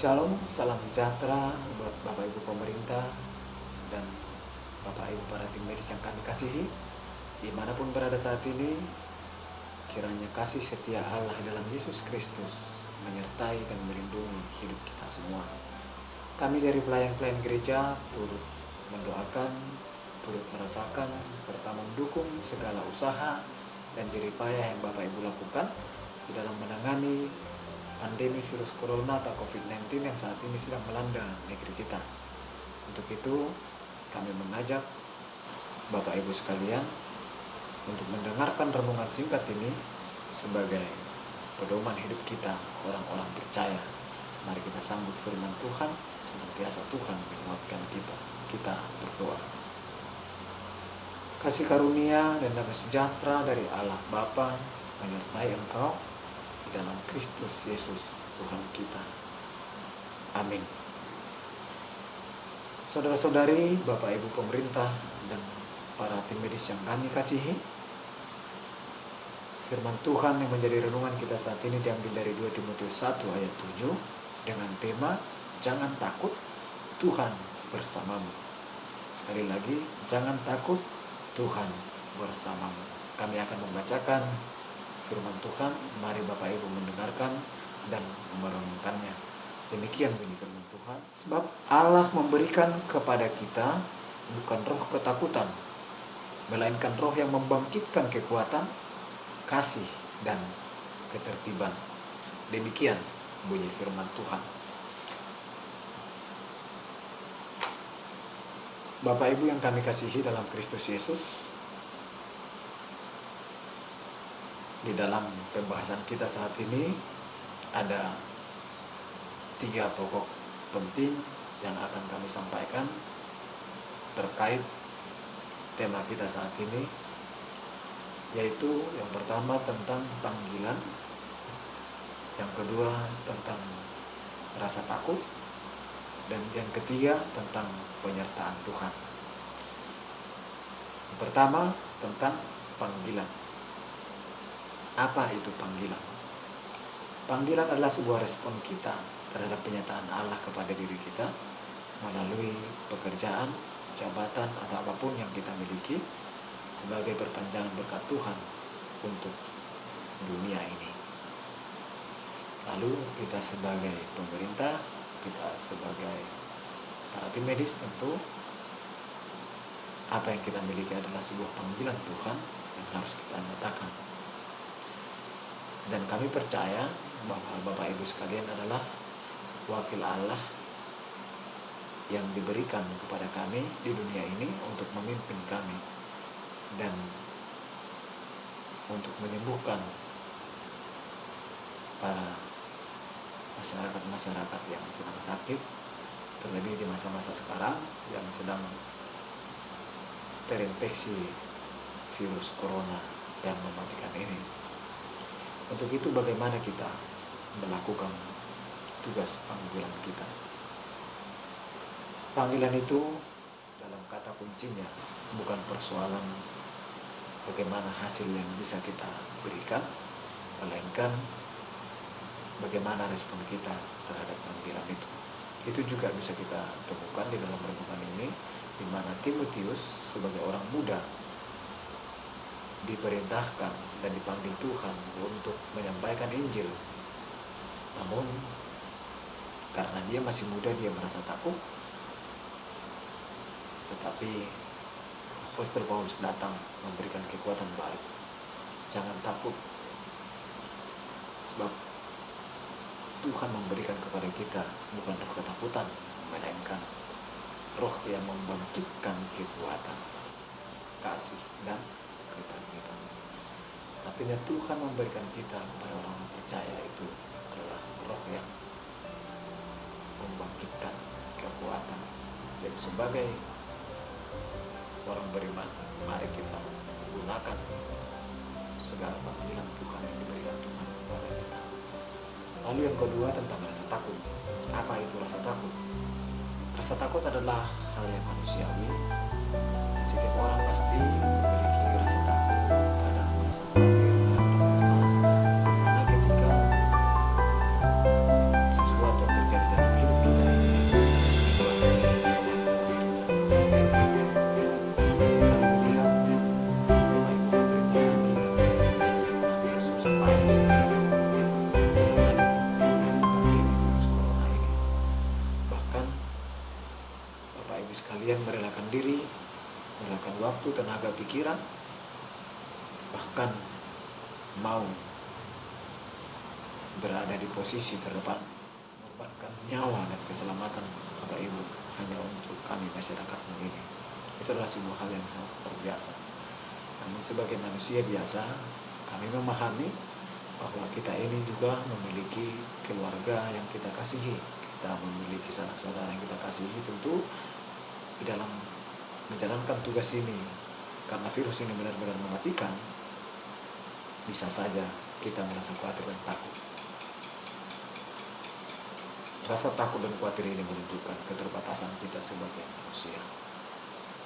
Shalom, salam sejahtera buat Bapak Ibu pemerintah dan Bapak Ibu para tim medis yang kami kasihi. Dimanapun berada saat ini, kiranya kasih setia Allah dalam Yesus Kristus menyertai dan melindungi hidup kita semua. Kami dari pelayan-pelayan gereja turut mendoakan, turut merasakan, serta mendukung segala usaha dan jeripayah yang Bapak Ibu lakukan di dalam menangani pandemi virus corona atau COVID-19 yang saat ini sedang melanda negeri kita. Untuk itu, kami mengajak Bapak Ibu sekalian untuk mendengarkan renungan singkat ini sebagai pedoman hidup kita, orang-orang percaya. Mari kita sambut firman Tuhan, senantiasa Tuhan menguatkan kita. Kita berdoa. Kasih karunia dan damai sejahtera dari Allah Bapa menyertai engkau di dalam Kristus Yesus Tuhan kita. Amin. Saudara-saudari, Bapak Ibu pemerintah dan para tim medis yang kami kasihi, firman Tuhan yang menjadi renungan kita saat ini diambil dari 2 Timotius 1 ayat 7 dengan tema jangan takut, Tuhan bersamamu. Sekali lagi, jangan takut, Tuhan bersamamu. Kami akan membacakan firman Tuhan, mari Bapak Ibu mendengarkan dan merenungkannya. Demikian bunyi firman Tuhan. Sebab Allah memberikan kepada kita bukan roh ketakutan, melainkan roh yang membangkitkan kekuatan, kasih, dan ketertiban. Demikian bunyi firman Tuhan. Bapak Ibu yang kami kasihi dalam Kristus Yesus, di dalam pembahasan kita saat ini ada 3 pokok penting yang akan kami sampaikan terkait tema kita saat ini, yaitu yang pertama tentang panggilan, yang kedua tentang rasa takut, dan yang ketiga tentang penyertaan Tuhan. Yang pertama tentang panggilan. Apa itu panggilan? Panggilan adalah sebuah respon kita terhadap penyataan Allah kepada diri kita melalui pekerjaan, jabatan, atau apapun yang kita miliki sebagai perpanjangan berkat Tuhan untuk dunia ini. Lalu kita sebagai pemerintah, kita sebagai para tim medis tentu apa yang kita miliki adalah sebuah panggilan Tuhan yang harus kita nyatakan. Dan kami percaya bahwa Bapak Ibu sekalian adalah wakil Allah yang diberikan kepada kami di dunia ini untuk memimpin kami dan untuk menyembuhkan para masyarakat yang sedang sakit, terlebih di masa-masa sekarang yang sedang terinfeksi virus corona yang mematikan ini. Untuk itu bagaimana kita melakukan tugas panggilan kita? Panggilan itu dalam kata kuncinya bukan persoalan bagaimana hasil yang bisa kita berikan, melainkan bagaimana respon kita terhadap panggilan itu. Itu juga bisa kita temukan di dalam renungan ini, di mana Timotius sebagai orang muda diperintahkan dan dipanggil Tuhan untuk menyampaikan Injil. Namun karena dia masih muda, dia merasa takut. Tetapi Apostol Paulus datang memberikan kekuatan baru. Jangan takut, sebab Tuhan memberikan kepada kita bukan roh ketakutan, melainkan roh yang membangkitkan kekuatan, kasih, dan ketertiban. Artinya Tuhan memberikan kita kepada orang percaya itu adalah roh yang membangkitkan kekuatan. Jadi sebagai orang beriman, mari kita gunakan segala panggilan Tuhan yang diberikan Tuhan kepada kita. Lalu yang kedua tentang rasa takut. Apa itu rasa takut? Rasa takut adalah hal yang manusiawi. Setiap orang pasti memiliki rasa takut, kadang merasa khawatir, kadang merasa cemas. Karena ketika sesuatu yang terjadi dalam hidup pikiran, bahkan mau berada di posisi terdepan, mengorbankan nyawa dan keselamatan Bapak Ibu hanya untuk kami masyarakatmu ini. Itu adalah sebuah hal yang sangat luar biasa. Namun sebagai manusia biasa, kami memahami bahwa kita ini juga memiliki keluarga yang kita kasihi, kita memiliki sanak saudara yang kita kasihi. Tentu di dalam menjalankan tugas ini, karena virus ini benar-benar mematikan, bisa saja kita merasa khawatir dan takut. Rasa takut dan khawatir ini menunjukkan keterbatasan kita sebagai manusia.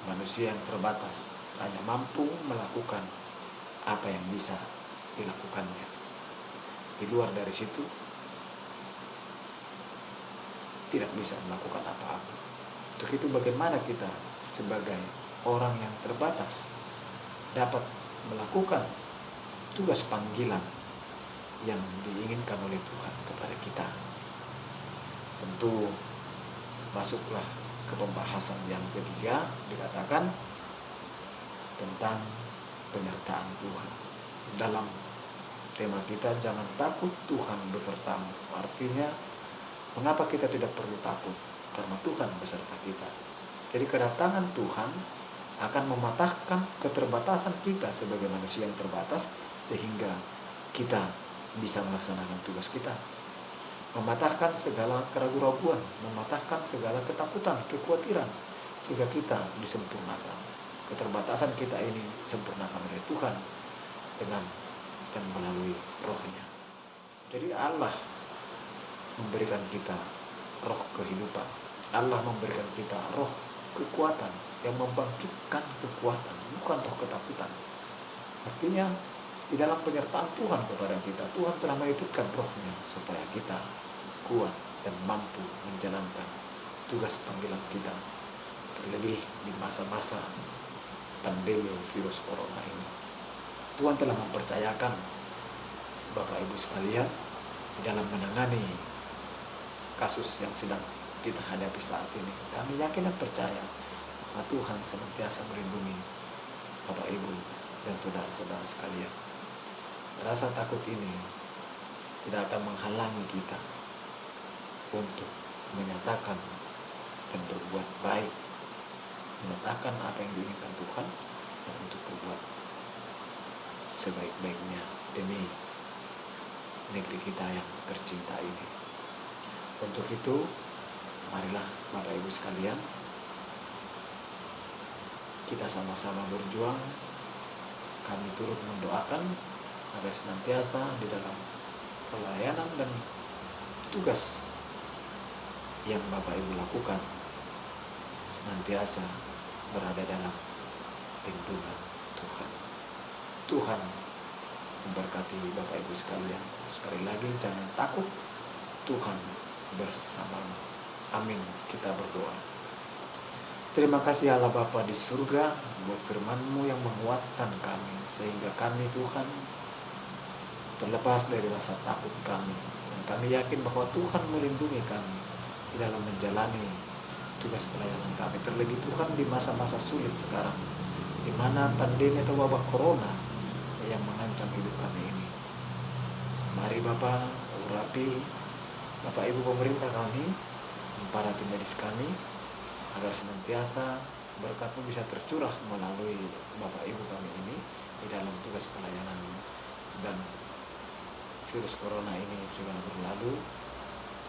Manusia yang terbatas hanya mampu melakukan apa yang bisa dilakukannya. Di luar dari situ tidak bisa melakukan apa-apa. Untuk itu bagaimana kita sebagai orang yang terbatas dapat melakukan tugas panggilan yang diinginkan oleh Tuhan kepada kita. Tentu masuklah ke pembahasan yang ketiga, dikatakan tentang penyertaan Tuhan. Dalam tema kita, jangan takut, Tuhan besertamu. Artinya, mengapa kita tidak perlu takut? Karena Tuhan beserta kita. Jadi kedatangan Tuhan akan mematahkan keterbatasan kita sebagai manusia yang terbatas, sehingga kita bisa melaksanakan tugas kita. Mematahkan segala keraguan-raguan, mematahkan segala ketakutan, kekhawatiran, sehingga kita disempurnakan. Keterbatasan kita ini sempurnakan oleh Tuhan dengan dan melalui Roh-Nya. Jadi Allah memberikan kita roh kehidupan. Allah memberikan kita roh kekuatan yang membangkitkan kekuatan, bukan roh ketakutan. Artinya di dalam penyertaan Tuhan kepada kita, Tuhan telah menitipkan Roh-Nya supaya kita kuat dan mampu menjalankan tugas panggilan kita, terlebih di masa-masa pandemi virus corona ini. Tuhan telah mempercayakan Bapak Ibu sekalian di dalam menangani kasus yang sedang kita hadapi saat ini. Kami yakin dan percaya bahwa Tuhan senantiasa melindungi Bapak Ibu dan saudara-saudara sekalian. Rasa takut ini tidak akan menghalangi kita untuk menyatakan dan berbuat baik, menyatakan apa yang diinginkan Tuhan, dan untuk berbuat sebaik-baiknya demi negeri kita yang tercinta ini. Untuk itu, marilah Bapak Ibu sekalian, kita sama-sama berjuang. Kami turut mendoakan agar senantiasa di dalam pelayanan dan tugas yang Bapak Ibu lakukan senantiasa berada dalam lindungan Tuhan. Tuhan memberkati Bapak Ibu sekalian. Sekali lagi, jangan takut, Tuhan bersamamu. Amin. Kita berdoa. Terima kasih Allah Bapa di surga buat firman-Mu yang menguatkan kami, sehingga kami Tuhan terlepas dari rasa takut kami, dan kami yakin bahwa Tuhan melindungi kami di dalam menjalani tugas pelayanan kami, terlebih Tuhan di masa-masa sulit sekarang, di mana pandemi atau wabah corona yang mengancam hidup kami ini. Mari Bapa urapi Bapak Ibu pemerintah kami, para tim medis kami, agar senantiasa berkat-Mu bisa tercurah melalui Bapak Ibu kami ini di dalam tugas pelayanan, dan virus corona ini segera berlalu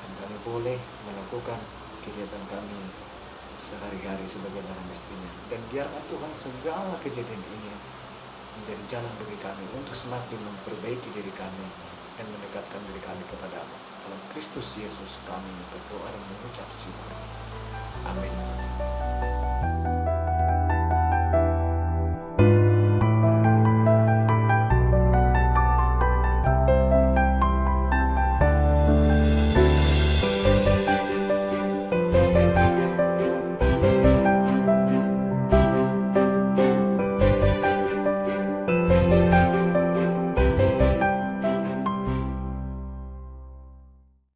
dan kami boleh melakukan kegiatan kami sehari-hari sebagaimana mestinya. Dan biarkan Tuhan segala kejadian ini menjadi jalan bagi kami untuk semakin memperbaiki diri kami dan mendekatkan diri kami kepada Allah. Dalam Kristus Yesus kami berdoa dan mengucap syukur.